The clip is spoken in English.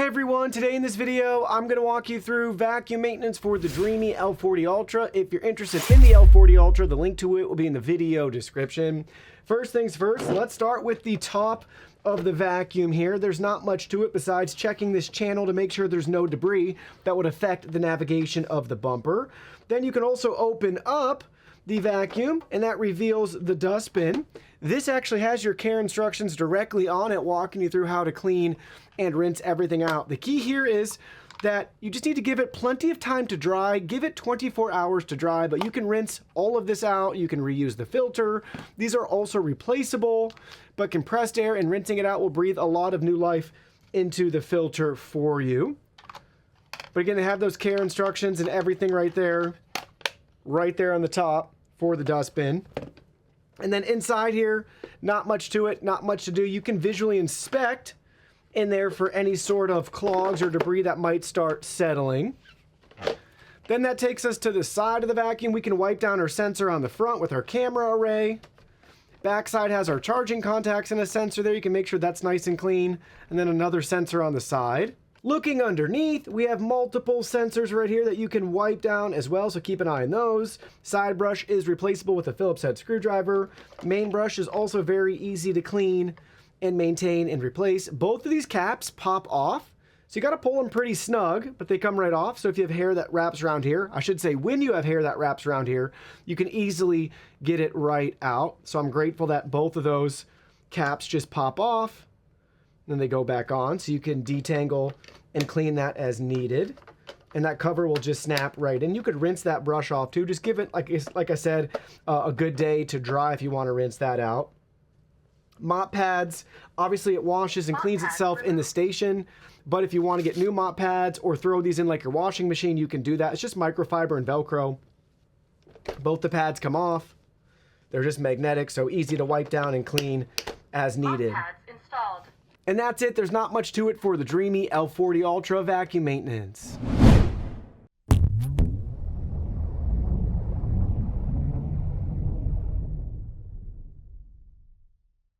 Hey everyone, today in this video, I'm going to walk you through vacuum maintenance for the Dreame L40 Ultra. If you're interested in the L40 Ultra, the link to it will be in the video description. First things first, let's start with the top of the vacuum here. There's not much to it besides checking this channel to make sure there's no debris that would affect the navigation of the bumper. Then you can also open up the vacuum and that reveals the dustbin. This actually has your care instructions directly on it, walking you through how to clean and rinse everything out. The key here is that you just need to give it plenty of time to dry. Give it 24 hours to dry, but you can rinse all of this out. You can reuse the filter. These are also replaceable, but compressed air and rinsing it out will breathe a lot of new life into the filter for you. But again, they have those care instructions and everything right there on the top for the dustbin. And then inside here, not much to it, not much to do. You can visually inspect in there for any sort of clogs or debris that might start settling. Then that takes us to the side of the vacuum. We can wipe down our sensor on the front with our camera array. Backside has our charging contacts and a sensor there. You can make sure that's nice and clean. And then another sensor on the side. Looking underneath, we have multiple sensors right here that you can wipe down as well, so keep an eye on those. Side brush is replaceable with a Phillips head screwdriver. Main brush is also very easy to clean and maintain and replace. Both of these caps pop off, so you got to pull them pretty snug, but they come right off. So if you have hair that wraps around here, I should say when you have hair that wraps around here, you can easily get it right out. So I'm grateful that both of those caps just pop off. Then they go back on, so you can detangle and clean that as needed. And that cover will just snap right in. You could rinse that brush off too. Just give it, like I said, a good day to dry if you want to rinse that out. Mop pads, obviously it washes and cleans itself in the station, but if you want to get new mop pads or throw these in like your washing machine, you can do that. It's just microfiber and Velcro. Both the pads come off. They're just magnetic, so easy to wipe down and clean as needed. Mop pads installed. And that's it. There's not much to it for the Dreame L40 Ultra vacuum maintenance.